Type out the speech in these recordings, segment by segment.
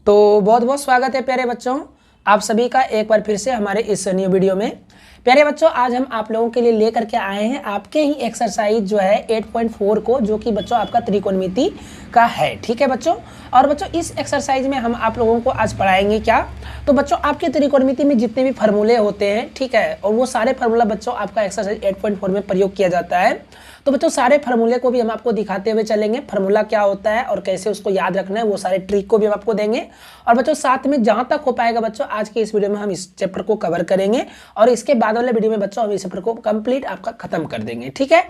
तो बहुत बहुत स्वागत है प्यारे बच्चों, आप सभी का एक बार फिर से हमारे इस न्यू वीडियो में। प्यारे बच्चों, आज हम आप लोगों के लिए लेकर के आए हैं आपके ही एक्सरसाइज जो है 8.4 को, जो कि बच्चों आपका त्रिकोणमिति का है। ठीक है बच्चों, और बच्चों इस एक्सरसाइज में हम आप लोगों को आज पढ़ाएंगे क्या, तो बच्चों आपके त्रिकोणमिति में जितने भी फार्मूले होते हैं, ठीक है, और वो सारे फार्मूला बच्चों आपका एक्सरसाइज 8.4 में प्रयोग किया जाता है। तो बच्चों सारे फार्मूले को भी हम आपको दिखाते हुए चलेंगे, फार्मूला क्या होता है और कैसे उसको याद रखना है, वो सारे ट्रिक को भी हम आपको देंगे। और बच्चों साथ में जहां तक हो पाएगा बच्चों आज के इस वीडियो में हम इस चैप्टर को कवर करेंगे, और इसके बाद वाले वीडियो में बच्चों हम इस चैप्टर को कंप्लीट आपका खत्म कर देंगे। ठीक है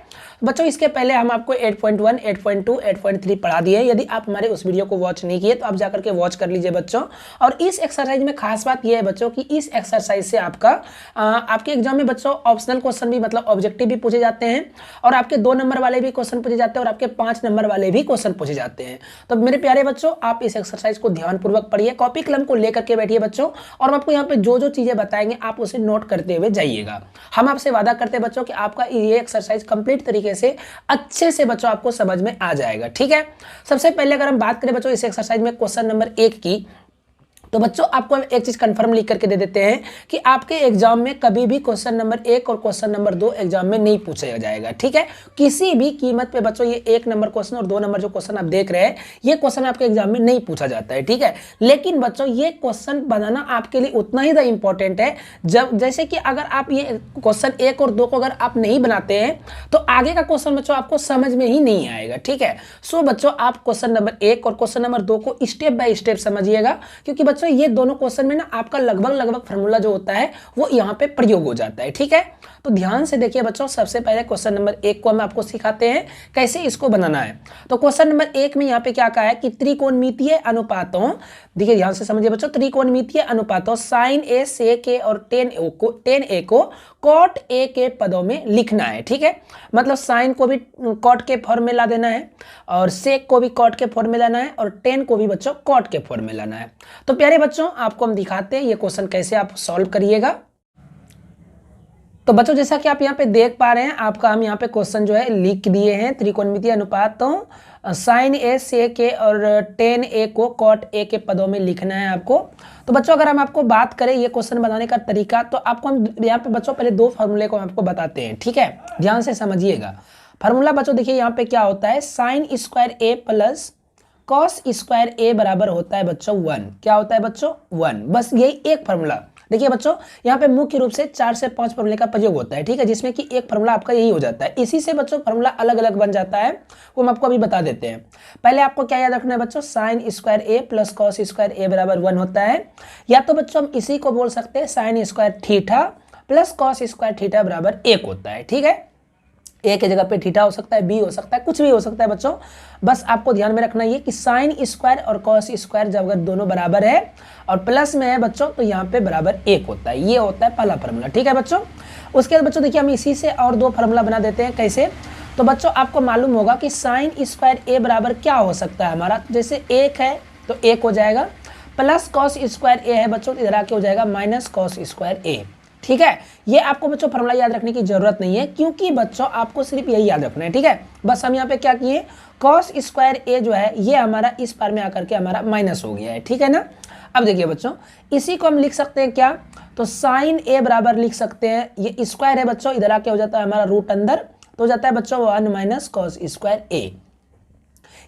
बच्चों, इसके पहले हम आपको 8.1, 8.2, 8.3 पढ़ा दिए। यदि आप हमारे उस वीडियो को वॉच नहीं किए तो आप जाकर के वॉच कर लीजिए बच्चों। और इस एक्सरसाइज में खास बात यह है बच्चों कि इस एक्सरसाइज से आपके एग्जाम में बच्चों ऑप्शनल क्वेश्चन भी, मतलब ऑब्जेक्टिव भी पूछे जाते हैं, और आपके 2 नंबर वाले भी क्वेश्चन पूछे जाते हैं, और आपके 5 नंबर वाले भी क्वेश्चन पूछे जाते हैं। तो मेरे प्यारे बच्चों, आप इस एक्सरसाइज को ध्यानपूर्वक पढ़िए, कॉपी कलम को लेकर के बैठिए बच्चों, और हम आपको यहाँ पे जो जो चीजें बताएंगे आप उसे नोट करते हुए जाइएगा। हम आपसे वादा करते हैं बच्चों कि आपका ये एक्सरसाइज कंप्लीट तरीके से अच्छे से बच्चों आपको समझ में आ जाएगा। ठीक है, सबसे पहले अगर हम बात करें बच्चों इस एक्सरसाइज में क्वेश्चन नंबर 1 की, तो बच्चों आपको हम एक चीज कंफर्म लिख करके दे देते हैं कि आपके एग्जाम में कभी भी क्वेश्चन नंबर 1 और क्वेश्चन नंबर 2 एग्जाम में नहीं पूछा जाएगा। ठीक है, किसी भी कीमत पे बच्चों ये 1 नंबर क्वेश्चन और 2 नंबर जो क्वेश्चन आप देख रहे हैं, ये क्वेश्चन आपके एग्जाम में नहीं पूछा जाता है। ठीक है, लेकिन बच्चों ये क्वेश्चन बनाना आपके लिए उतना ही ज्यादा इंपॉर्टेंट है, जब जैसे कि अगर आप ये क्वेश्चन 1 और 2 को अगर आप नहीं बनाते हैं तो आगे का क्वेश्चन बच्चों आपको समझ में ही नहीं आएगा। ठीक है, सो बच्चों आप क्वेश्चन नंबर 1 और क्वेश्चन नंबर 2 को स्टेप बाय स्टेप समझिएगा, क्योंकि बच्चों ये दोनों क्वेश्चन में ना आपका लगभग फार्मूला जो होता है वो यहाँ पे प्रयोग हो जाता है। ठीक है, तो ध्यान से देखिए बच्चों, सबसे पहले क्वेश्चन नंबर 1 को हम आपको सिखाते हैं कैसे इसको बनाना है। तो क्वेश्चन नंबर 1 में यहाँ पे क्या कहा है कि त्रिकोणमितीय अनुपातों, देखिए ध्यान से समझिए बच्चों, त्रिकोणमितीय अनुपातों sin a sec a और tan a को cot a के पदों में लिखना है। ठीक है, मतलब साइन को भी कॉट के फॉर्म में ला देना है, और सेक को भी कॉट के फॉर्म में लाना है, और टेन को भी बच्चों कॉट के फॉर्म में लाना है। तो प्यारे बच्चों आपको हम दिखाते हैं ये क्वेश्चन कैसे आप सॉल्व करिएगा। तो बच्चों जैसा कि आप यहाँ पे देख पा रहे हैं, आपका हम यहाँ पे क्वेश्चन जो है लिख दिए हैं, त्रिकोणमितीय अनुपातों sin a sec a और tan a को cot a के पदों में लिखना है आपको। तो बच्चों अगर हम आपको बात करें ये क्वेश्चन बनाने का तरीका, तो आपको हम यहाँ पे बच्चों पहले 2 फार्मूले को हम आपको बताते हैं। ठीक है, ध्यान से समझिएगा। फार्मूला बच्चों देखिए यहाँ पे क्या होता है, sin square a plus cos square a बराबर होता है बच्चों 1। क्या होता है बच्चों 1, बस यही एक फार्मूला। देखिए बच्चों यहाँ पे मुख्य रूप से 4 से 5 फार्मूले का प्रयोग होता है। ठीक है, जिसमें कि एक फार्मूला आपका यही हो जाता है। इसी से बच्चों फार्मूला अलग अलग बन जाता है, वो हम आपको अभी बता देते हैं। पहले आपको क्या याद रखना है बच्चों, sin square a plus cos square a बराबर 1 होता है, या तो बच्चों हम इसी को बोल सकते हैं sin square theta plus cos square theta बराबर 1 होता है। ठीक है, ए की जगह पे थीटा हो सकता है, बी हो सकता है, कुछ भी हो सकता है बच्चों। बस आपको ध्यान में रखना ये कि साइन स्क्वायर और कॉस स्क्वायर जब अगर दोनों बराबर है और प्लस में है बच्चों, तो यहाँ पे बराबर 1 होता है। ये होता है पहला फार्मूला। ठीक है बच्चों, उसके बाद बच्चों देखिए हम इसी से और 2 फार्मूला बना देते हैं। कैसे, तो बच्चों आपको मालूम होगा कि साइन स्क्वायर ए बराबर क्या हो सकता है हमारा, जैसे 1 है तो 1 हो जाएगा, प्लस कॉस स्क्वायर ए है बच्चों, इधर आके हो जाएगा माइनस कॉस स्क्वायर ए। ठीक है, ये आपको बच्चों फार्मूला याद रखने की जरूरत नहीं है, क्योंकि बच्चों आपको सिर्फ यही याद रखना है। ठीक है, बस हम यहाँ पे क्या किए, कॉस स्क्वायर ए जो है ये हमारा इस पार में आकर के हमारा माइनस हो गया है। ठीक है ना, अब देखिए बच्चों इसी को हम लिख सकते हैं क्या, तो साइन ए बराबर लिख सकते हैं, ये स्क्वायर है बच्चों, इधर आके हो जाता है हमारा रूट अंदर, तो हो जाता है बच्चों 1 माइनस कॉस स्क्वायर ए।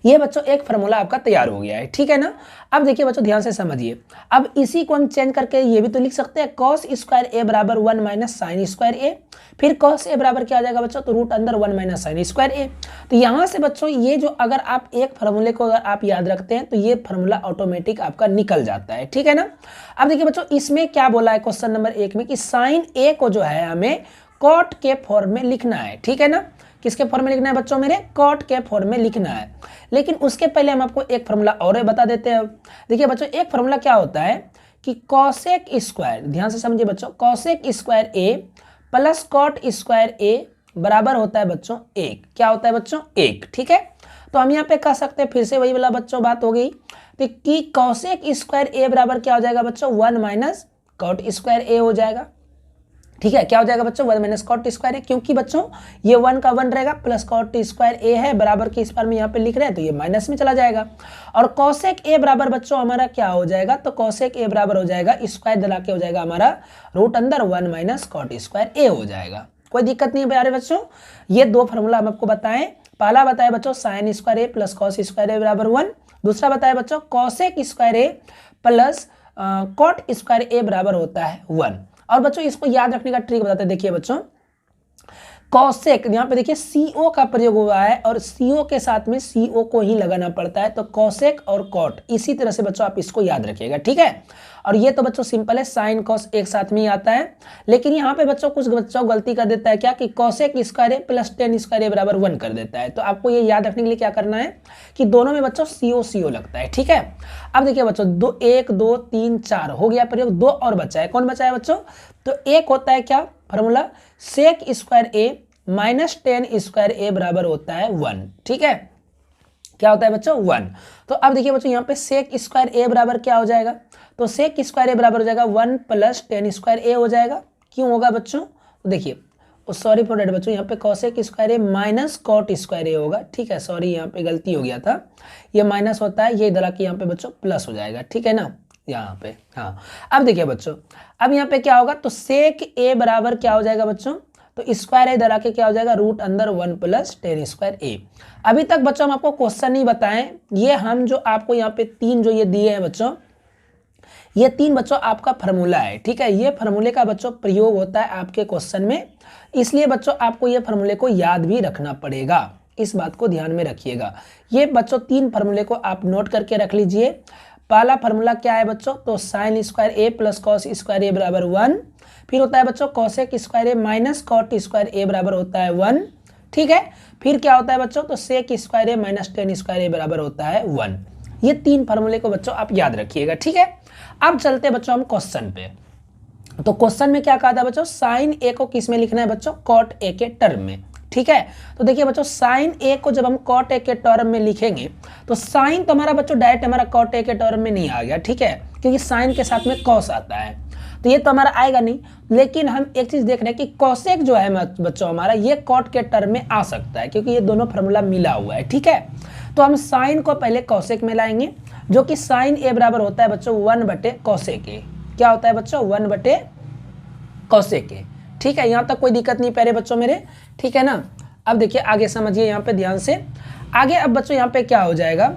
ये बच्चों एक फार्मूला आपका तैयार हो गया है। ठीक है ना, अब देखिए बच्चों ध्यान से समझिए, अब इसी को हम चेंज करके ये भी तो लिख सकते हैं, कॉस स्क्वायर ए बराबर 1 माइनस साइन स्क्वायर ए, फिर कॉस ए बराबर क्या आ जाएगा बच्चों, तो रूट अंदर 1 माइनस साइन स्क्वायर ए। तो यहाँ से बच्चों ये जो अगर आप एक फार्मूले को अगर आप याद रखते हैं तो ये फार्मूला ऑटोमेटिक आपका निकल जाता है। ठीक है ना, अब देखिए बच्चों इसमें क्या बोला है क्वेश्चन नंबर 1 में कि साइन ए को जो है हमें कॉट के फॉर्म में लिखना है। ठीक है ना, किसके फॉर्म में लिखना है बच्चों, मेरे कॉट के फॉर्म में लिखना है। लेकिन उसके पहले हम आपको एक फार्मूला और बता देते हैं। देखिए बच्चों एक फार्मूला क्या होता है कि कॉसेक स्क्वायर, ध्यान से समझिए बच्चों, कॉसेक स्क्वायर ए प्लस कॉट स्क्वायर ए बराबर होता है बच्चों 1। क्या होता है बच्चों 1। ठीक है, तो हम यहाँ पे कह सकते हैं, फिर से वही वाला बच्चों बात हो गई, तो कि कॉसेक स्क्वायर ए बराबर क्या हो जाएगा बच्चों 1 माइनस कॉट स्क्वायर ए हो जाएगा। ठीक है, क्या हो जाएगा बच्चों 1 माइनस कॉट स्क्वायर ए, क्योंकि बच्चों ये 1 का 1 रहेगा प्लस कॉट स्क्वायर ए है बराबर की इस बार में यहाँ पे लिख रहे हैं तो ये माइनस में चला जाएगा। और कॉसेक ए बराबर बच्चों हमारा क्या हो जाएगा, तो कॉसेक ए बराबर हो जाएगा स्क्वायर दिला के हो जाएगा हमारा रूट अंदर 1 माइनस कॉट स्क्वायर ए हो जाएगा। कोई दिक्कत नहीं है प्यारे बच्चों। ये दो फॉर्मूला हम आपको बताएं, पहला बताया बच्चों साइन स्क्वायर ए प्लस कॉस स्क्वायर ए बराबर 1, दूसरा बताया बच्चों कॉसेक स्क्वायर ए प्लस कॉट स्क्वायर ए बराबर होता है 1। और बच्चों इसको याद रखने का ट्रिक बताते हैं, देखिए बच्चों कॉसेक यहाँ पे देखिए CO का प्रयोग हुआ है और CO के साथ में CO को ही लगाना पड़ता है, तो कॉसेक और कॉट इसी तरह से बच्चों आप इसको याद रखिएगा, ठीक है। और ये तो बच्चों सिंपल है, साइन कॉस एक साथ में ही आता है, लेकिन यहाँ पे बच्चों कुछ बच्चों गलती कर देता है क्या कि कॉसेक स्क्वायर ए प्लस टेन स्क्वायर ए बराबर 1 कर देता है। तो आपको ये याद रखने के लिए क्या करना है कि दोनों में बच्चों CO लगता है, ठीक है। अब देखिए बच्चों 1 2 3 4 हो गया प्रयोग, 2 और बचा है, कौन बचा है बच्चों, तो एक होता है क्या formula sec square a minus ten square ए बराबर होता है 1, ठीक है। क्या होता है बच्चों 1। तो अब देखिए बच्चों यहाँ पे सेक स्क्वायर ए बराबर क्या हो जाएगा, तो सेक स्क्वायर ए बराबर हो जाएगा 1 प्लस टेन स्क्वायर ए हो जाएगा। क्यों होगा बच्चों, तो देखिए सॉरी फॉर डेट बच्चों, यहाँ पे cosec square a minus cot square ए होगा, ठीक है। सॉरी यहाँ पे गलती हो गया था, ये माइनस होता है, ये इधर आके यहाँ पे बच्चों प्लस हो जाएगा, ठीक है ना यहाँ पे। हाँ अब देखिए बच्चों, अब यहाँ पे क्या होगा, तो सेक ए बराबर क्या हो जाएगा बच्चों, तो स्क्वायर इधर आके क्या हो जाएगा रूट अंदर 1 प्लस टेन स्क्वायर ए। अभी तक बच्चों हम आपको क्वेश्चन नहीं बताएं, ये हम जो आपको यहाँ पे 3 जो ये दिए हैं बच्चों, ये 3 बच्चों आपका फार्मूला है, ठीक है। ये फार्मूले का बच्चों प्रयोग होता है आपके क्वेश्चन में, इसलिए बच्चों आपको ये फार्मूले को याद भी रखना पड़ेगा, इस बात को ध्यान में रखिएगा। ये बच्चों 3 फार्मूले को आप नोट करके रख लीजिए। पहला फार्मूला क्या है बच्चों, तो साइन स्क्वायर ए प्लस कॉस स्क्वायर ए बराबर 1, फिर होता है बच्चों cosec square a minus cot square ए बराबर होता है 1, ठीक है। फिर क्या होता है बच्चों, तो सेक square a minus ten square ए बराबर होता है 1। ये 3 फार्मूले को बच्चों आप याद रखिएगा, ठीक है। अब चलते बच्चों हम क्वेश्चन पे। तो क्वेश्चन में क्या कहा था बच्चों, साइन ए को किस में लिखना है बच्चों, कॉट ए के टर्म में, ठीक है। तो देखिए बच्चों साइन ए को जब हम कॉट ए के टर्म में लिखेंगे तो साइन तो हमारा बच्चों डायरेक्ट हमारा कॉट ए के टर्म में नहीं आ गया, ठीक है, क्योंकि साइन के साथ में कॉस आता है, तो ये तो हमारा आएगा नहीं। लेकिन हम एक चीज देख रहे हैं कि कॉसेक जो है बच्चों हमारा ये कॉट के टर्म में आ सकता है, क्योंकि ये दोनों फार्मूला मिला हुआ है, ठीक है। तो हम साइन को पहले कॉसेक में लाएंगे, जो कि साइन ए बराबर होता है बच्चों 1 बटे कॉसेक ए। क्या होता है बच्चों 1 बटे कॉसेक ए, ठीक है। यहाँ तक कोई दिक्कत नहीं प्यारे बच्चों मेरे, ठीक है ना। अब देखिए आगे समझिए यहाँ पे ध्यान से आगे। अब बच्चों यहाँ पे क्या हो जाएगा,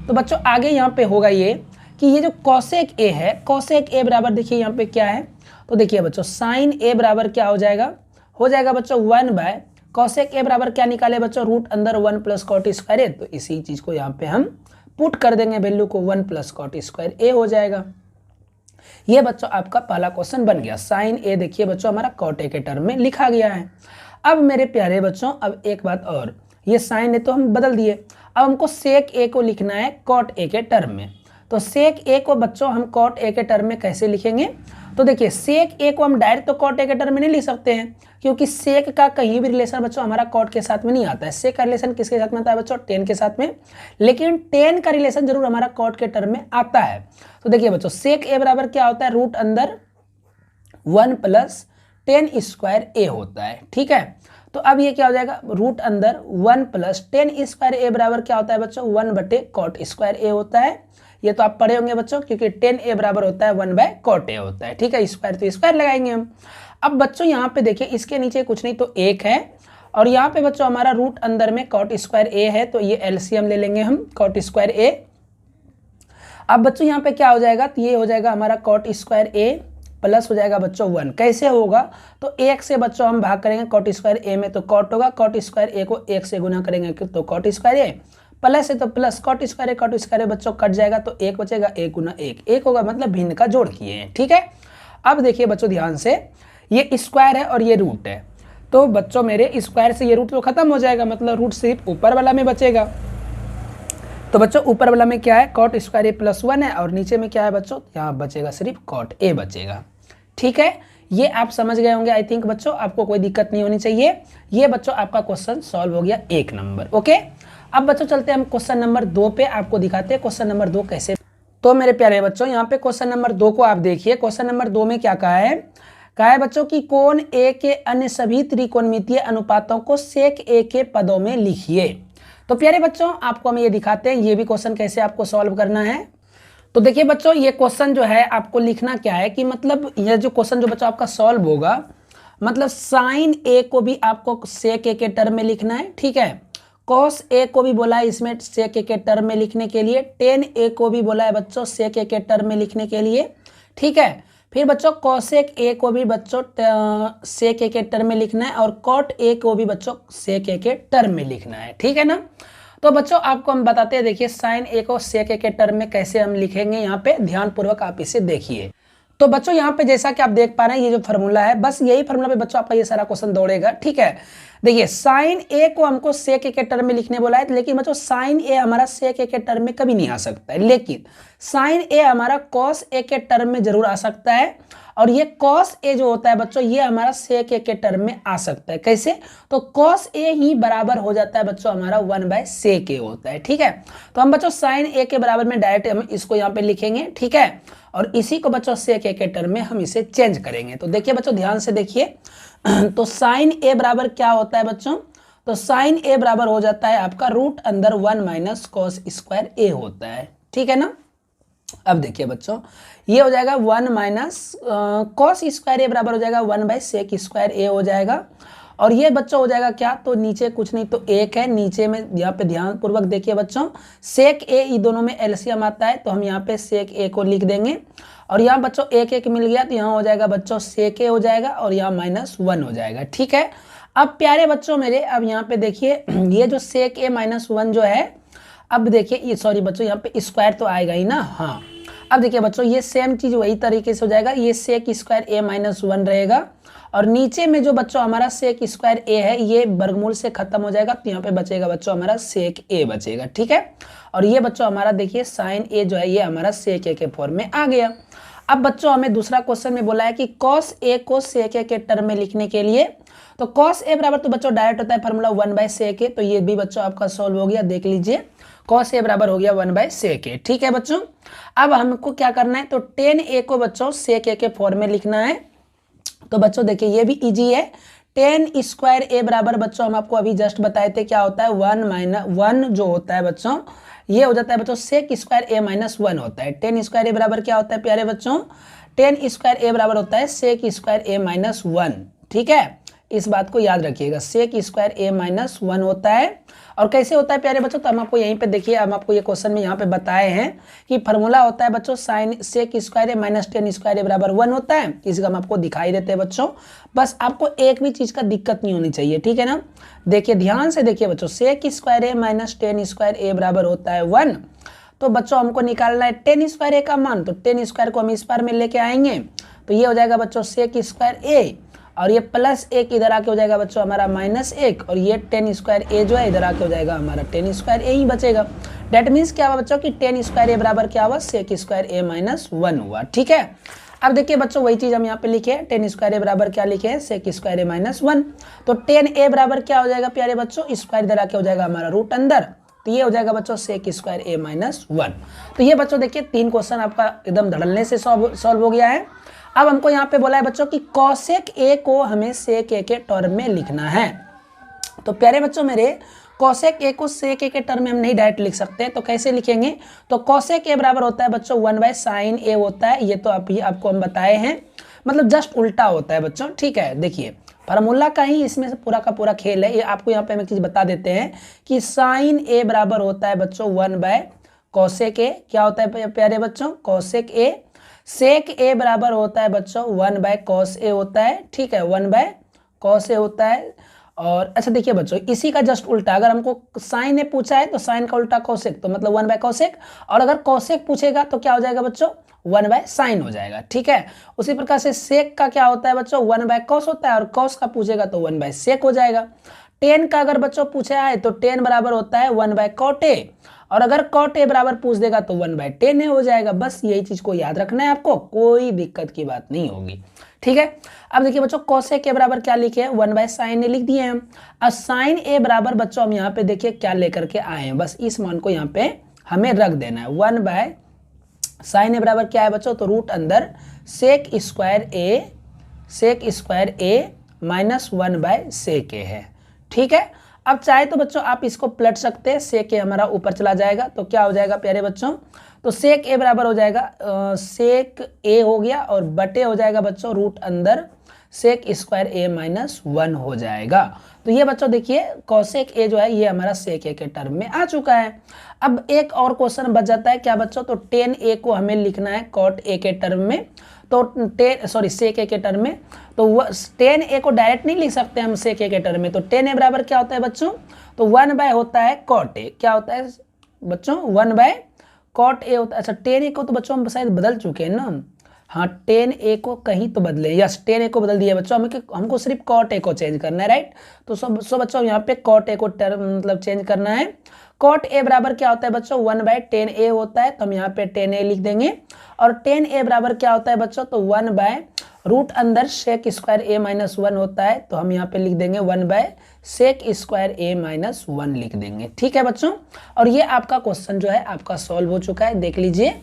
तो बच्चों आगे यहाँ पे होगा ये कि ये जो कॉसेक ए है, कॉसेक ए बराबर देखिए यहाँ पे क्या है, तो देखिए बच्चों साइन ए बराबर क्या हो जाएगा बच्चों 1 बाय कॉसेक ए बराबर क्या निकाले बच्चों रूट अंदर 1 प्लस कॉट स्क्वायर ए। तो इसी चीज को यहाँ पे हम पुट कर देंगे वैल्यू को 1 प्लस कॉट स्क्वायर ए हो जाएगा। ये बच्चों आपका पहला क्वेश्चन बन गया। साइन ए देखिए बच्चों हमारा कॉट ए के टर्म में लिखा गया है। अब मेरे प्यारे बच्चों अब एक बात और, ये साइन ए तो हम बदल दिए, अब हमको सेक ए को लिखना है कॉट ए के टर्म में। तो सेक ए को बच्चों हम कॉट ए के टर्म में कैसे लिखेंगे, तो देखिए सेक ए को हम डायरेक्ट तो कॉट ए के टर्म में नहीं लिख सकते हैं, क्योंकि सेक का कहीं भी रिलेशन बच्चों हमारा कॉट के साथ में नहीं आता है। सेक का रिलेशन किसके साथ में आता है बच्चों, टेन के साथ में, लेकिन टेन का रिलेशन जरूर हमारा कॉट के टर्म में आता है। तो देखिए बच्चों सेक ए बराबर क्या होता है रूट अंदर 1 प्लस टेन स्क्वायर ए होता है, ठीक है। तो अब ये क्या हो जाएगा रूट अंदर 1 प्लस टेन स्क्वायर ए बराबर क्या होता है बच्चों 1 बटे कॉट स्क्वायर ए होता है। ये तो आप पढ़े होंगे बच्चों, क्योंकि 10 ए बराबर होता है 1 बाय कॉट ए होता है, ठीक है। स्क्वायर तो स्क्वायर लगाएंगे हम। अब बच्चों यहाँ पे देखिए इसके नीचे कुछ नहीं तो 1 है, और यहाँ पे बच्चों हमारा रूट अंदर में कॉट स्क्वायर ए है, तो ये एलसीएम ले लेंगे हम कॉट स्क्वायर ए। अब बच्चों यहाँ पे क्या हो जाएगा, तो ये हो जाएगा हमारा कॉट स्क्वायर ए प्लस हो जाएगा बच्चों 1। कैसे होगा, तो 1 से बच्चों हम भाग करेंगे कॉट स्क्वायर ए में, तो कॉट होगा, कॉट स्क्वायर ए को 1 से गुना करेंगे तो कॉट स्क्वायर ए, प्लस है तो प्लस कॉट स्क्वायर बच्चों कट जाएगा तो 1 बचेगा, 1 गुना 1 होगा, मतलब भिन्न का जोड़ किए हैं, ठीक है। अब देखिए बच्चों ध्यान से, ये स्क्वायर है और ये रूट है, तो बच्चों मेरे स्क्वायर से ये रूट तो खत्म हो जाएगा, मतलब रूट सिर्फ ऊपर वाला में बचेगा। तो बच्चों ऊपर वाला में क्या है कॉट स्क्वायर ए प्लस 1 है, और नीचे में क्या है बच्चों, यहाँ बचेगा सिर्फ कॉट ए बचेगा, ठीक है। ये आप समझ गए होंगे आई थिंक बच्चों, आपको कोई दिक्कत नहीं होनी चाहिए। ये बच्चों आपका क्वेश्चन सॉल्व हो गया 1 नंबर, ओके। अब बच्चों चलते हैं हम क्वेश्चन नंबर 2 पे, आपको दिखाते हैं क्वेश्चन नंबर 2 कैसे। तो मेरे प्यारे बच्चों यहाँ पे क्वेश्चन नंबर 2 को आप देखिए। क्वेश्चन नंबर 2 में क्या कहा है कहा है बच्चों कि कोण ए के अन्य सभी त्रिकोणमितीय अनुपातों को सेक ए के पदों में लिखिए। तो प्यारे बच्चों आपको हम ये दिखाते हैं ये भी क्वेश्चन कैसे आपको सॉल्व करना है। तो देखिए बच्चों ये क्वेश्चन जो है आपको लिखना क्या है कि मतलब ये जो क्वेश्चन जो बच्चों आपका सॉल्व होगा मतलब साइन ए को भी आपको सेक ए के टर्म में लिखना है, ठीक है। कॉस ए को भी बोला है इसमें सेक ए के टर्म में लिखने के लिए, टेन ए को भी बोला है बच्चों सेक ए के टर्म में लिखने के लिए, ठीक है। फिर बच्चों कॉसेक ए को भी बच्चों सेक ए के टर्म में लिखना है और कॉट ए को भी बच्चों सेक ए के टर्म में लिखना है, ठीक है ना। तो बच्चों आपको हम बताते हैं, देखिए साइन ए को सेक ए के टर्म में कैसे हम लिखेंगे, यहाँ पे ध्यानपूर्वक आप इसे देखिए। तो बच्चों यहाँ पे जैसा कि आप देख पा रहे हैं ये जो फॉर्मूला है बस यही फॉर्मूला पे बच्चों आपका ये सारा क्वेश्चन दौड़ेगा, ठीक है। देखिए साइन ए को हमको सेक ए के टर्म में लिखने बोला है, लेकिन बच्चों साइन ए हमारा सेक ए के टर्म में कभी नहीं आ सकता है, लेकिन साइन ए हमारा कॉस ए के टर्म में जरूर आ सकता है। और ये कॉस ए जो होता है बच्चों ये हमारा सेक ए के टर्म में आ सकता है। कैसे? तो कॉस ए ही बराबर हो जाता है बच्चों हमारा 1/सेक ए होता है, ठीक है। तो हम बच्चों साइन ए के बराबर में डायरेक्ट हम इसको यहाँ पे लिखेंगे, ठीक है। और इसी को बच्चों सेक ए के टर्म में हम इसे चेंज करेंगे। तो देखिए बच्चों ध्यान से देखिए तो साइन ए बराबर क्या होता है बच्चों, तो साइन ए बराबर हो जाता है आपका रूट अंदर 1 - कॉस स्क्वायर ए होता है, ठीक है ना। अब देखिए बच्चों ये हो जाएगा 1 - कॉस स्क्वायर ए बराबर हो जाएगा 1/सेक स्क्वायर ए हो जाएगा। और ये बच्चों हो जाएगा क्या, तो नीचे कुछ नहीं तो एक है, नीचे में यहाँ पे ध्यान पूर्वक देखिए बच्चों सेक ए ये दोनों में एलसीएम आता है तो हम यहाँ पे सेक ए को लिख देंगे। और यहाँ बच्चों एक एक मिल गया तो यहाँ हो जाएगा बच्चों सेक ए हो जाएगा और यहाँ -1 हो जाएगा, ठीक है। अब प्यारे बच्चों मेरे अब यहाँ पे देखिए ये जो सेक ए -1 जो है, अब देखिए ये सॉरी बच्चों यहाँ पे स्क्वायर तो आएगा ही ना, हाँ। अब देखिए बच्चों ये सेम चीज वही तरीके से हो जाएगा, ये सेक स्क्वायर ए -1 रहेगा और नीचे में जो बच्चों हमारा सेक स्क्वायर ए है ये वर्गमूल से खत्म हो जाएगा तो यहाँ पे बचेगा बच्चों हमारा सेक ए बचेगा, ठीक है। और ये बच्चों हमारा देखिए साइन ए जो है ये हमारा सेक ए के फॉर्म में आ गया। अब बच्चों हमें दूसरा क्वेश्चन में बोला है कि कॉस ए को सेक ए के टर्म में लिखने के लिए, तो कॉस ए बराबर तो बच्चों डायरेक्ट होता है फॉर्मूला 1/सेक ए, तो ये भी बच्चों आपका सॉल्व हो गया, देख लीजिए कॉस ए बराबर हो गया 1/सेक ए, ठीक है बच्चों। अब हमको क्या करना है, तो टेन ए को बच्चों सेक ए के फॉर्म में लिखना है। तो बच्चों देखिए ये भी इजी है, टेन स्क्वायर ए बराबर बच्चों हम आपको अभी जस्ट बताए थे क्या होता है 1 जो होता है बच्चों ये हो जाता है बच्चों सेक स्क्वायर ए -1 होता है। टेन स्क्वायर ए बराबर क्या होता है प्यारे बच्चों, टेन स्क्वायर ए बराबर होता है सेक स्क्वायर ए -1, ठीक है। इस बात को याद रखिएगा, सेक स्क्वायर ए -1 होता है। और कैसे होता है प्यारे बच्चों, तो हम आपको यहीं पे देखिए हम आपको ये क्वेश्चन में यहाँ पे बताए हैं कि फॉर्मूला होता है बच्चों साइन सेक स्क्वायर ए -टेन स्क्वायर ए बराबर 1 होता है, इसका हम आपको दिखाई देते हैं बच्चों। बस आपको एक भी चीज़ का दिक्कत नहीं होनी चाहिए, ठीक है ना। देखिए ध्यान से देखिए बच्चों सेक स्क्वायर ए -टेन स्क्वायर ए बराबर होता है 1, तो बच्चों हमको निकालना है टेन स्क्वायर ए का मान, तो टेन स्क्वायर को हम इस बार में लेके आएंगे तो ये हो जाएगा बच्चों सेक स्क्वायर ए और ये +1 इधर आके हो जाएगा बच्चों हमारा -1 और ये टेन स्क्वायर ए जो है इधर आके हो जाएगा हमारा टेन स्क्वायर ए ही बचेगा। डेट मीन्स क्या हुआ बच्चों कि टेन स्क्वायर ए बराबर क्या हुआ सेक स्क्वायर ए -1 हुआ, ठीक है। अब देखिए बच्चों वही चीज हम यहाँ पे लिखे हैं, टेन स्क्वायर ए बराबर क्या लिखे हैं सेक स्क्वायर ए -1, तो टेन ए बराबर क्या हो जाएगा प्यारे बच्चों स्क्वायर इधर आके हो जाएगा हमारा रूट अंदर, तो ये हो जाएगा बच्चों सेक स्क्वायर ए -1। तो ये बच्चों देखिए 3 क्वेश्चन आपका एकदम धड़ल्ले से सॉल्व हो गया है। अब हमको यहाँ पे बोला है बच्चों कि कॉसेक ए को हमें सेक ए के टर्म में लिखना है। तो प्यारे बच्चों मेरे कॉसेक ए को सेक ए के टर्म में हम नहीं डायरेक्ट लिख सकते, तो कैसे लिखेंगे, तो कॉसेक ए बराबर होता है बच्चों 1/साइन ए होता है, ये तो आपको हम बताए हैं, मतलब जस्ट उल्टा होता है बच्चों, ठीक है। देखिए फार्मूला का ही इसमें से पूरा का पूरा खेल है, ये आपको यहाँ पे हम एक चीज बता देते हैं कि साइन ए बराबर होता है बच्चों 1/कॉसेक ए, क्या होता है प्यारे बच्चों कॉसेक ए, सेक ए बराबर होता है बच्चों 1/कॉस ए होता है, ठीक है 1/कॉस ए होता है। और अच्छा देखिए बच्चों इसी का जस्ट उल्टा, अगर हमको साइन ए पूछा है तो साइन का उल्टा कॉसेक, तो मतलब 1/कॉसेक, और अगर कॉसेक पूछेगा तो क्या हो जाएगा बच्चों 1/साइन हो जाएगा, ठीक है। उसी प्रकार से सेक का क्या होता है बच्चों 1/कॉस होता है और कॉस का पूछेगा तो 1/सेक हो जाएगा। टेन का अगर बच्चों पूछा है तो टेन बराबर होता है 1/कॉट ए, और अगर कॉट ए बराबर पूछ देगा तो 1/टेन ए हो जाएगा। बस यही चीज को याद रखना है आपको, कोई दिक्कत की बात नहीं होगी, ठीक है। अब देखिए बच्चों कॉसेक के बराबर क्या लिखे हैं 1/साइन ए लिख दिए हम। अब साइन ए बराबर बच्चों हम यहाँ पे देखिए क्या लेकर के आए हैं, बस इस मान को यहाँ पे हमें रख देना है। 1/साइन ए बराबर क्या है बच्चों, तो रूट अंदर sec square a sec square a minus 1 by sec a है। ठीक है, अब चाहे तो बच्चों आप इसको पलट सकते हैं, सेक ए हमारा ऊपर चला जाएगा तो क्या हो जाएगा प्यारे बच्चों, तो सेक ए बराबर हो जाएगा सेक ए हो गया और बटे हो जाएगा बच्चों रूट अंदर सेक स्क्वायर ए माइनस 1 हो जाएगा। तो ये बच्चों देखिए कॉसेक ए जो है ये हमारा सेक ए के टर्म में आ चुका है। अब एक और क्वेश्चन बच जाता है क्या बच्चों, तो टेन ए को हमें लिखना है कॉट ए के टर्म में, तो सेक ए के टर्म में, तो टेन ए को डायरेक्ट नहीं लिख सकते हम सेक ए के टर्म में, तो टेन ए बराबर क्या होता है बच्चों, तो 1 बाय होता है कॉट ए, क्या होता है बच्चों 1 बाय कॉट ए होता है। अच्छा टेन ए को तो बच्चों हम शायद बदल चुके हैं ना, हाँ टेन ए को कहीं तो बदले, यस टेन ए को बदल दिया बच्चों, हमको सिर्फ कॉट ए को चेंज करना है, राइट। तो सो बच्चों यहाँ पे कॉट ए को टर्म मतलब चेंज करना है। कॉट ए बराबर क्या होता है बच्चों 1 बाय टेन ए होता है, तो हम यहाँ पे टेन ए लिख देंगे। और टेन ए बराबर क्या होता है बच्चों, तो 1 बाय रूट अंदर सेक स्क्वायर ए माइनस 1 होता है, तो हम यहाँ पे लिख देंगे 1 by sec square a minus 1 लिख देंगे। ठीक है बच्चों, और ये आपका क्वेश्चन जो है आपका सॉल्व हो चुका है, देख लीजिए।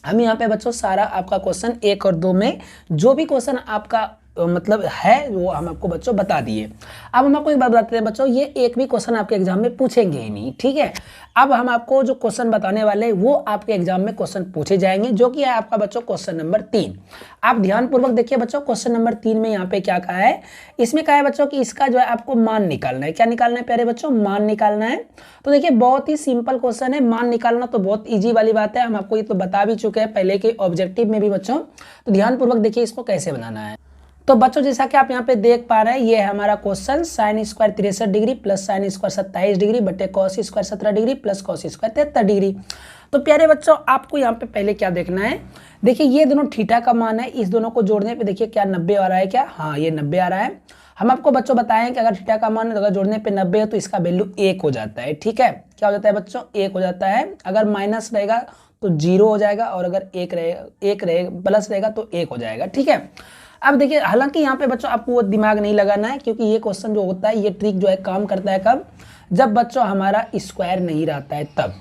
हम यहाँ पे बच्चों सारा आपका क्वेश्चन 1 और 2 में जो भी क्वेश्चन आपका मतलब है वो हम आपको बच्चों बता दिए। अब हम आपको एक बात बताते हैं बच्चों, ये एक भी क्वेश्चन आपके एग्जाम में पूछेंगे ही नहीं, ठीक है। अब हम आपको जो क्वेश्चन बताने वाले हैं वो आपके एग्जाम में क्वेश्चन पूछे जाएंगे, जो कि है आपका बच्चों क्वेश्चन नंबर 3। आप ध्यानपूर्वक देखिए बच्चों, क्वेश्चन नंबर 3 में यहाँ पे क्या कहा है, इसमें कहा है बच्चों कि इसका जो है आपको मान निकालना है। क्या निकालना है प्यारे बच्चों, मान निकालना है। तो देखिए बहुत ही सिंपल क्वेश्चन है, मान निकालना तो बहुत ईजी वाली बात है, हम आपको ये तो बता भी चुके हैं पहले के ऑब्जेक्टिव में भी बच्चों। तो ध्यानपूर्वक देखिए इसको कैसे बनाना है। तो बच्चों जैसा कि आप यहाँ पे देख पा रहे हैं, ये है हमारा question sine square 63 degree plus sine square 27 degree बटे cos square 17 degree plus cos square 73 degree. तो प्यारे बच्चों आपको यहाँ पे पहले क्या देखना है, देखिए ये दोनों थीटा का मान है, इस दोनों को जोड़ने पे देखिए क्या 90 आ रहा है, क्या हाँ ये 90 आ रहा है। हम आपको बच्चों बताएं कि अगर थीटा का मान अगर जोड़ने पे 90 है तो इसका वैल्यू 1 हो जाता है। ठीक है, क्या हो जाता है बच्चों 1 हो जाता है। अगर माइनस रहेगा तो 0 हो जाएगा, और अगर 1 रहेगा प्लस रहेगा तो 1 हो जाएगा। ठीक है, अब देखिए हालांकि यहाँ पे बच्चों आपको वो दिमाग नहीं लगाना है, क्योंकि ये क्वेश्चन जो होता है ये ट्रिक जो है काम करता है कब, जब बच्चों हमारा स्क्वायर नहीं रहता है तब।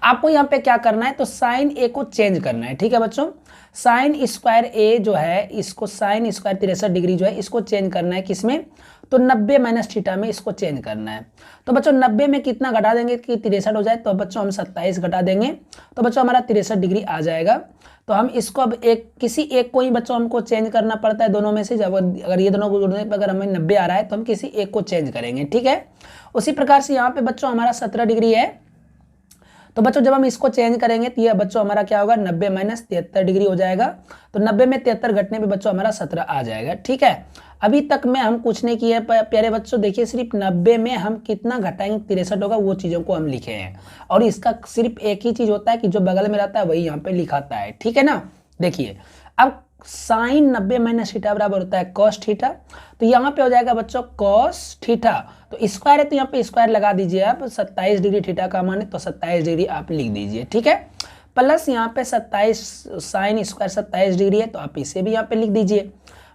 आपको यहाँ पे क्या करना है, तो साइन ए को चेंज करना है। ठीक है बच्चों, साइन स्क्वायर ए जो है इसको साइन स्क्वायर 63 डिग्री जो है इसको चेंज करना है किसमें, तो 90 माइनस थीटा में इसको चेंज करना है। तो बच्चों 90 में कितना घटा देंगे कि 63 हो जाए, तो बच्चों हम 27 घटा देंगे, तो बच्चों हमारा 63 डिग्री आ जाएगा। तो हम इसको अब किसी एक को ही बच्चों हमको चेंज करना पड़ता है दोनों में से, जब अगर ये दोनों को जोड़ने पर अगर हमें 90 आ रहा है तो हम किसी एक को चेंज करेंगे। ठीक है, उसी प्रकार से यहाँ पे बच्चों हमारा 17 डिग्री है, तो बच्चों जब हम इसको चेंज करेंगे तो ये बच्चों हमारा क्या होगा 90 माइनस 73 डिग्री हो जाएगा। तो 90 में 73 घटने पे बच्चों हमारा 17 आ जाएगा। ठीक है, अभी तक में हम कुछ नहीं किए प्यारे बच्चों, देखिए सिर्फ 90 में हम कितना घटाएंगे 63 होगा, वो चीज़ों को हम लिखे हैं। और इसका सिर्फ एक ही चीज़ होता है कि जो बगल में रहता है वही यहाँ पे लिखाता है। ठीक है ना, देखिए अब साइन 90 माइनस थीटा बराबर होता है कॉस थीटा, तो यहाँ पे हो जाएगा बच्चों कॉस थीटा। तो स्क्वायर है तो यहाँ पे स्क्वायर लगा दीजिए आप, 27 डिग्री थीटा का मान है तो 27 डिग्री आप लिख दीजिए। ठीक है, प्लस यहाँ पे 27 साइन स्क्वायर 27 डिग्री है तो आप इसे भी यहाँ पे लिख दीजिए।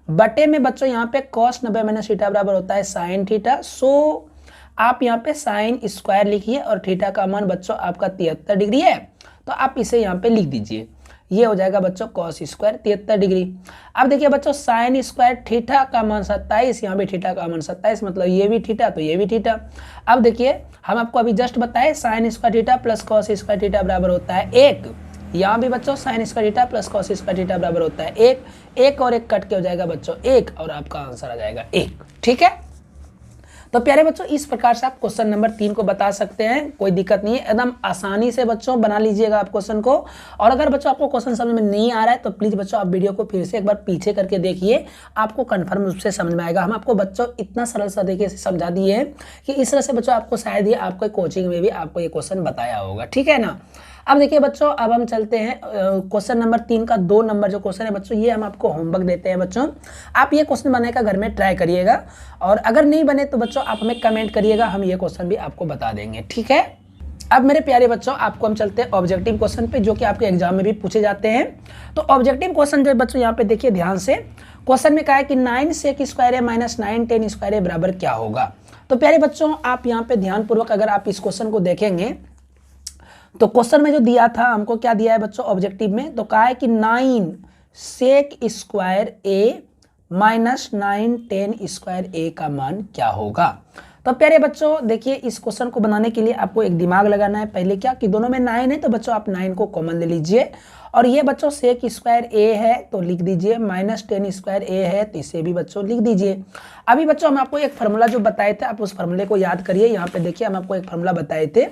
बटे में बच्चों यहाँ पे कॉस 90 माइनस थीटा बराबर होता है साइन थीटा, सो आप यहाँ पे साइन स्क्वायर लिखिए और थीटा का मान बच्चों आपका 73 डिग्री है, तो आप इसे यहाँ पे लिख दीजिए। ये हो जाएगा बच्चों कॉस स्क्वायर 73 डिग्री। अब देखिए बच्चों साइन स्क्वायर थीटा का मान 27, यहाँ भी थीटा का मान 27, मतलब ये भी थीटा तो ये भी थीटा। अब देखिए हम आपको अभी जस्ट बताए sine square theta plus cos square theta बराबर होता है 1। यहाँ भी बच्चों sine square theta plus cos square theta बराबर होता है 1। 1 और 1 कट के हो जाएगा बच्चों 1, और आपका आंसर आ जाएगा 1। ठीक है, तो प्यारे बच्चों इस प्रकार से आप क्वेश्चन नंबर 3 को बता सकते हैं, कोई दिक्कत नहीं है, एकदम आसानी से बच्चों बना लीजिएगा आप क्वेश्चन को। और अगर बच्चों आपको क्वेश्चन समझ में नहीं आ रहा है तो प्लीज़ बच्चों आप वीडियो को फिर से एक बार पीछे करके देखिए, आपको कन्फर्म रूप से समझ में आएगा। हम आपको बच्चों इतना सरल सा देखिए समझा दिए हैं कि इस तरह से बच्चों आपको शायद ही आपको कोचिंग में भी आपको ये क्वेश्चन बताया होगा। ठीक है ना, अब देखिए बच्चों अब हम चलते हैं क्वेश्चन नंबर 3 का 2 नंबर जो क्वेश्चन है बच्चों, ये हम आपको होमवर्क देते हैं बच्चों। आप ये क्वेश्चन बनाने का घर में ट्राई करिएगा, और अगर नहीं बने तो बच्चों आप हमें कमेंट करिएगा, हम ये क्वेश्चन भी आपको बता देंगे। ठीक है, अब मेरे प्यारे बच्चों आपको हम चलते हैं ऑब्जेक्टिव क्वेश्चन पे, जो कि आपके एग्जाम में भी पूछे जाते हैं। तो ऑब्जेक्टिव क्वेश्चन जो बच्चों यहाँ पे देखिए ध्यान से, क्वेश्चन में कहा है कि 9 सेक स्क्वायर है माइनस 9 टेन स्क्वायर है बराबर क्या होगा। तो प्यारे बच्चों आप यहाँ पे ध्यानपूर्वक अगर आप इस क्वेश्चन को देखेंगे तो क्वेश्चन में जो दिया था हमको क्या दिया है बच्चों ऑब्जेक्टिव में, तो कहा है कि 9 सेक स्क्वायर ए -9 10 स्क्वायर ए का मान क्या होगा। तो प्यारे बच्चों देखिए, इस क्वेश्चन को बनाने के लिए आपको एक दिमाग लगाना है। पहले क्या कि दोनों में 9 है, तो बच्चों आप 9 को कॉमन ले लीजिए। और ये बच्चों सेक स्क्वायर ए है तो लिख दीजिए, -10 स्क्वायर ए है तो इसे भी बच्चों लिख दीजिए। अभी बच्चों हम आपको एक फार्मूला जो बताए थे, आप उस फार्मूले को याद करिए। यहाँ पे देखिए, हम आपको एक फार्मूला बताए थे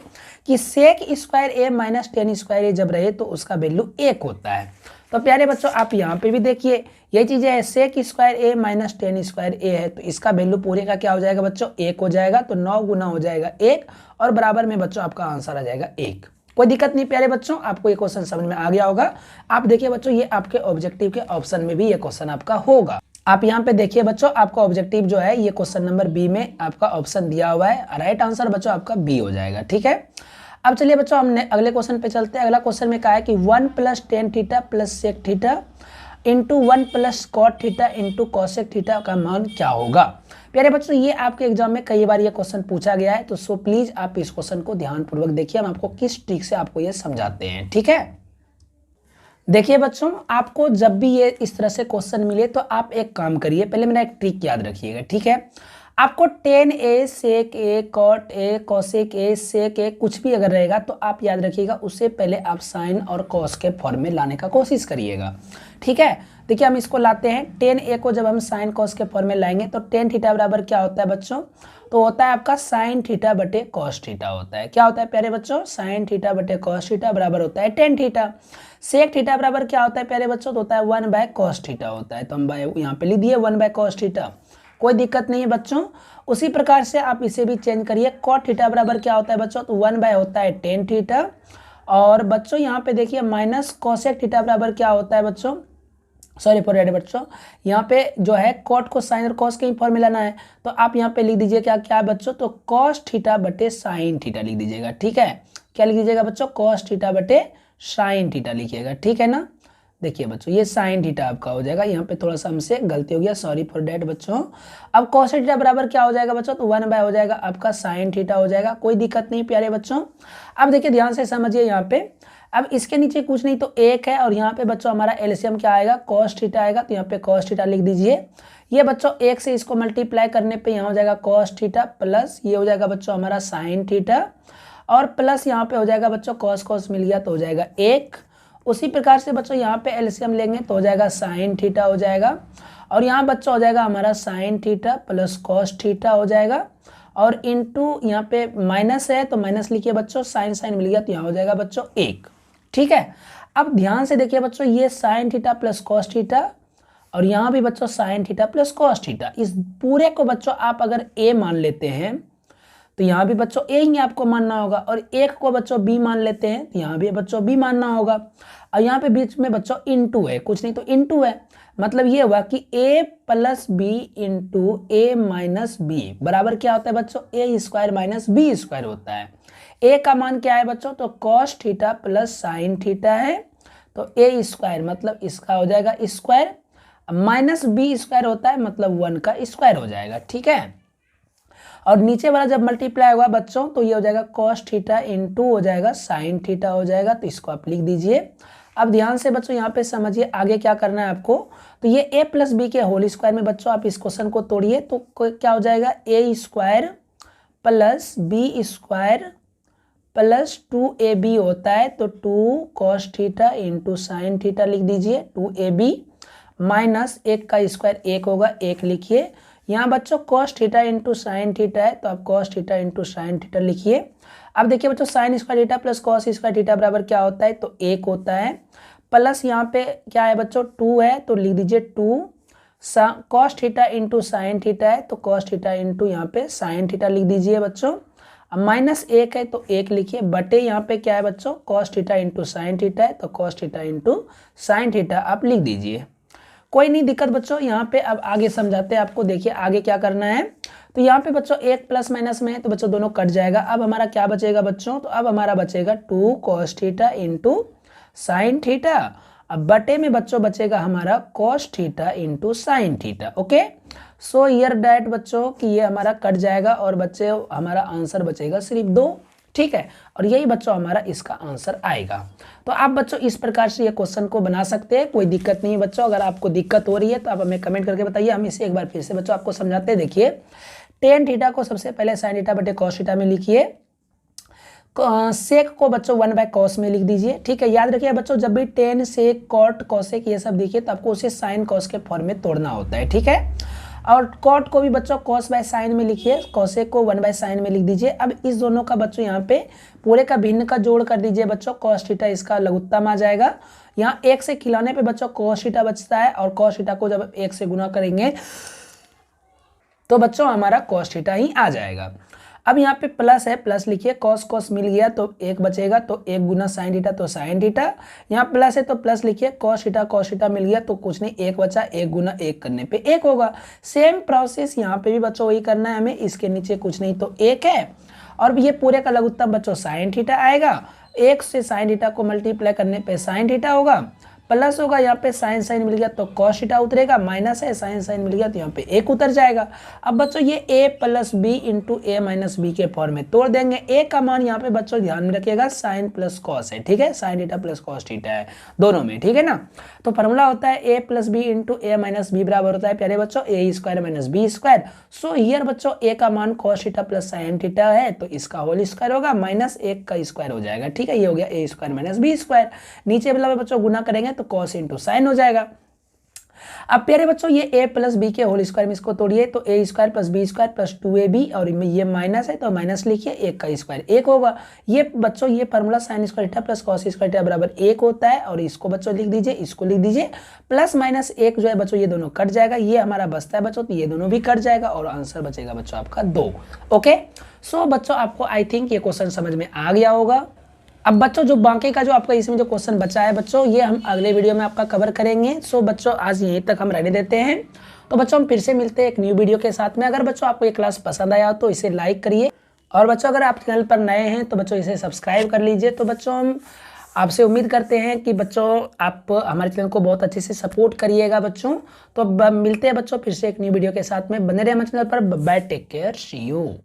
कि सेक स्क्वायर ए -10 स्क्वायर ए जब रहे तो उसका वैल्यू 1 होता है। तो प्यारे बच्चों आप यहाँ पे भी देखिए, यही चीज़ें है, सेक स्क्वायर ए -10 स्क्वायर ए है तो इसका वैल्यू पूरे का क्या हो जाएगा बच्चों, 1 हो जाएगा। तो 9 गुना हो जाएगा 1 और बराबर में बच्चों आपका आंसर आ जाएगा 1। कोई दिक्कत नहीं प्यारे बच्चों, आपको ये क्वेश्चन समझ में आ गया होगा। आप देखिए बच्चों, ये आपके ऑब्जेक्टिव के ऑप्शन में भी ये क्वेश्चन आपका होगा। आप यहाँ पे देखिए बच्चों, आपका ऑब्जेक्टिव जो है ये क्वेश्चन नंबर बी में आपका ऑप्शन दिया हुआ है। राइट आंसर बच्चों आपका बी हो जाएगा। ठीक है, अब चलिए बच्चों हमने अगले क्वेश्चन पे चलते हैं। अगला क्वेश्चन में कहा है कि 1 + tan theta + sec theta into 1 + cot theta into cosec theta का मान क्या होगा। प्यारे बच्चों ये आपके एग्जाम में कई बार ये क्वेश्चन पूछा गया है, तो सो प्लीज आप इस क्वेश्चन को ध्यानपूर्वक देखिए। हम आपको किस ट्रिक से आपको ये समझाते हैं। ठीक है, देखिए बच्चों, आपको जब भी ये इस तरह से क्वेश्चन मिले तो आप एक काम करिए, पहले मेरा एक ट्रिक याद रखिएगा। ठीक है, आपको tan a sec a cot a cosec a sec a कुछ भी अगर रहेगा तो आप याद रखिएगा, उससे पहले आप साइन और कॉस के फॉर्म में लाने का कोशिश करिएगा। ठीक है, देखिए हम इसको लाते हैं। tan a को जब हम साइन कॉस के फॉर्म में लाएंगे तो tan थीटा बराबर क्या होता है बच्चों, तो होता है आपका साइन थीटा बटे कॉस थीटा होता है। क्या होता है प्यारे बच्चों, साइन थीटा बटे कॉस थीटा बराबर होता है tan थीटा। सेक थीटा बराबर क्या होता है प्यारे बच्चों, तो होता है 1/cos थीटा होता है। तो हम यहाँ पे लिख दिए 1/cos थीटा, कोई दिक्कत नहीं है बच्चों। उसी प्रकार से आप इसे भी चेंज करिए। cot थीटा बराबर क्या होता है बच्चों, तो 1/ होता है tan थीटा। और बच्चों यहाँ पे देखिए माइनस cosec थीटा बराबर क्या होता है बच्चों, सॉरी फॉर डेट बच्चों, यहाँ पे जो है cot को साइन और cos के ही फॉर्म में लाना है। तो आप यहाँ पे लिख दीजिए क्या क्या बच्चों, तो cos थीटा बटे साइन थीटा लिख दीजिएगा। ठीक है, क्या लिख दीजिएगा बच्चों, cos थीटा बटे साइन थीटा लिखिएगा। ठीक है ना, देखिए बच्चों ये साइन थीटा आपका हो जाएगा। यहाँ पे थोड़ा सा हमसे गलती हो गया, सॉरी फॉर डेट बच्चों। अब cos थीटा बराबर क्या हो जाएगा बच्चों, तो 1/ हो जाएगा आपका साइन थीटा हो जाएगा। कोई दिक्कत नहीं प्यारे बच्चों। अब देखिए ध्यान से समझिए, यहाँ पे अब इसके नीचे कुछ नहीं तो 1 है, और यहाँ पे बच्चों हमारा एलसीएम क्या आएगा, cos थीटा आएगा। तो यहाँ पे cos थीटा लिख दीजिए। ये बच्चों 1 से इसको मल्टीप्लाई करने पे यहाँ हो जाएगा cos थीटा प्लस ये हो जाएगा बच्चों हमारा साइन थीटा, और प्लस यहाँ पे हो जाएगा बच्चों cos मिल गया तो हो जाएगा 1। उसी प्रकार से बच्चों यहाँ पे एलसीएम लेंगे तो हो जाएगा साइन थीटा हो जाएगा, और यहाँ बच्चों हो जाएगा हमारा sine theta plus cos theta हो जाएगा, और इनटू यहाँ पे माइनस है तो माइनस लिखिए बच्चों, साइन साइन मिल गया तो यहाँ हो जाएगा बच्चों 1। ठीक है, अब ध्यान से देखिए बच्चों, ये sine theta plus cos theta और यहाँ भी बच्चों sine theta plus cos theta, इस पूरे को बच्चों आप अगर a मान लेते हैं तो यहाँ भी बच्चों a ही आपको मानना होगा, और 1 को बच्चों b मान लेते हैं तो यहाँ भी बच्चों b मानना होगा। और यहाँ पे बीच में बच्चों इनटू है, कुछ नहीं तो इनटू है, मतलब ये हुआ कि a plus b into a minus b बराबर क्या होता है बच्चों, a square minus b square होता है। a का मान क्या है बच्चों, तो cos theta plus sine theta है, तो a स्क्वायर मतलब इसका हो जाएगा स्क्वायर, माइनस बी स्क्वायर होता है मतलब 1 का स्क्वायर हो जाएगा। ठीक है, और नीचे वाला जब मल्टीप्लाई होगा बच्चों तो ये हो जाएगा cos थीटा इंटू हो जाएगा साइन थीटा हो जाएगा। तो इसको आप लिख दीजिए। अब ध्यान से बच्चों यहाँ पे समझिए आगे क्या करना है आपको, तो ये a प्लस बी के होल स्क्वायर में बच्चों आप इस क्वेश्चन को तोड़िए तो क्या हो जाएगा, a square plus b square plus 2ab होता है, तो 2 cos theta into sine theta लिख दीजिए, 2ab माइनस 1 का स्क्वायर 1 होगा, 1 लिखिए। यहाँ बच्चों cos theta into sine theta है तो आप cos theta into sine theta लिखिए। अब देखिए बच्चों sine square theta plus cos square theta बराबर क्या होता है, तो 1 होता है, प्लस यहाँ पे क्या है बच्चों 2 है तो लिख दीजिए 2 cos theta into sine theta है तो cos थीटा इंटू यहाँ पे साइन थीटा लिख दीजिए बच्चों। अब माइनस 1 है तो 1 लिखिए, बटे यहाँ पे क्या है बच्चों cos theta into sine theta है तो cos theta into sine theta आप लिख दीजिए। कोई नहीं दिक्कत बच्चों, यहाँ पे अब आगे समझाते हैं आपको। देखिए आगे क्या करना है, तो यहाँ पे बच्चों 1 प्लस माइनस में है तो बच्चों दोनों कट जाएगा। अब हमारा क्या बचेगा बच्चों, तो अब हमारा बचेगा 2 cos theta into sine theta, अब बटे में बच्चों बचेगा हमारा cos theta into sine theta. Okay, so here that बच्चों कि ये हमारा कट जाएगा और बच्चे हमारा आंसर बचेगा सिर्फ 2। ठीक है, और यही बच्चों हमारा इसका आंसर आएगा। तो आप बच्चों इस प्रकार से ये क्वेश्चन को बना सकते हैं, कोई दिक्कत नहीं है बच्चों। अगर आपको दिक्कत हो रही है तो आप हमें कमेंट करके बताइए, हम इसे एक बार फिर से बच्चों आपको समझाते हैं। देखिए टेन थीटा को सबसे पहले साइन थीटा बटे कॉस थीटा में लिखिए, सेक को बच्चों 1/cos में लिख दीजिए, ठीक है। याद रखिए बच्चों जब भी टेन सेक कॉट कॉसेक ये सब देखिए तो आपको उसे साइन कॉस के फॉर्म में तोड़ना होता है, ठीक है। और कॉट को भी बच्चों cos बाय साइन में लिखिए, कॉसेक को 1/sin में लिख दीजिए। अब इस दोनों का बच्चों यहाँ पे पूरे का भिन्न का जोड़ कर दीजिए बच्चों, cos थीटा इसका लघुत्तम आ जाएगा। यहाँ 1 से खिलाने पे बच्चों cos थीटा बचता है, और cos थीटा को जब 1 से गुना करेंगे तो बच्चों हमारा cos थीटा ही आ जाएगा। अब यहाँ पे प्लस है, प्लस लिखिए, cos cos मिल गया तो 1 बचेगा, तो 1 गुना साइन थीटा तो साइन थीटा। यहाँ प्लस है तो प्लस लिखिए, cos थीटा मिल गया तो कुछ नहीं 1 बचा, 1 गुना 1 करने पे 1 होगा। सेम प्रोसेस यहाँ पे भी बच्चों वही करना है हमें, इसके नीचे कुछ नहीं तो 1 है, और ये पूरे का लघुत्तम बच्चों साइन थीटा आएगा। 1 से साइन थीटा को मल्टीप्लाई करने पे साइन थीटा होगा, प्लस होगा यहाँ पे साइन साइन मिल गया तो cos थीटा उतरेगा, माइनस है साइन साइन मिल गया तो यहाँ पे 1 उतर जाएगा। अब बच्चों ये a plus b into a minus b के फॉर्म में तोड़ देंगे। a का मान यहाँ पे बच्चों ध्यान में रखिएगा साइन प्लस कॉस है, ठीक है, sine theta plus cos theta है दोनों में, ठीक है ना। तो फॉर्मूला होता है a plus b into a minus b बराबर होता है प्यारे बच्चों a square minus b square. So here बच्चों a का मान cos theta plus sine theta है तो इसका होल स्क्वायर होगा, माइनस 1 का स्क्वायर हो जाएगा, ठीक है। ये हो गया a square minus b square. नीचे वाला बच्चों गुना करेंगे तो cos इंटू साइन हो जाएगा। अब प्यारे बच्चों ये a प्लस बी के होल स्क्वायर में इसको तोड़िए तो a square plus b square plus 2ab, और ये माइनस है तो माइनस लिखिए, 1 का स्क्वायर 1 होगा। ये बच्चों ये formula sine square theta plus cos square theta बराबर 1 होता है, और इसको बच्चों लिख दीजिए, इसको लिख दीजिए, प्लस माइनस 1 जो है बच्चों ये दोनों कट जाएगा, ये हमारा बचता है बच्चों तो ये दोनों भी कट जाएगा, और आंसर बचेगा बच्चों आपका 2। ओके, सो बच्चों आपको आई थिंक ये क्वेश्चन समझ में आ गया होगा। अब बच्चों जो बाकी का जो आपका इसमें जो क्वेश्चन बचा है बच्चों ये हम अगले वीडियो में आपका कवर करेंगे। सो बच्चों आज यहीं तक हम रहने देते हैं, तो बच्चों हम फिर से मिलते हैं एक न्यू वीडियो के साथ में। अगर बच्चों आपको ये क्लास पसंद आया तो इसे लाइक करिए, और बच्चों अगर आप चैनल पर नए हैं तो बच्चों इसे सब्सक्राइब कर लीजिए। तो बच्चों हम आपसे उम्मीद करते हैं कि बच्चों आप हमारे चैनल को बहुत अच्छे से सपोर्ट करिएगा बच्चों। तो मिलते हैं बच्चों फिर से एक न्यू वीडियो के साथ में, बने रहे हमारे चैनल पर। Bye, take care, see you.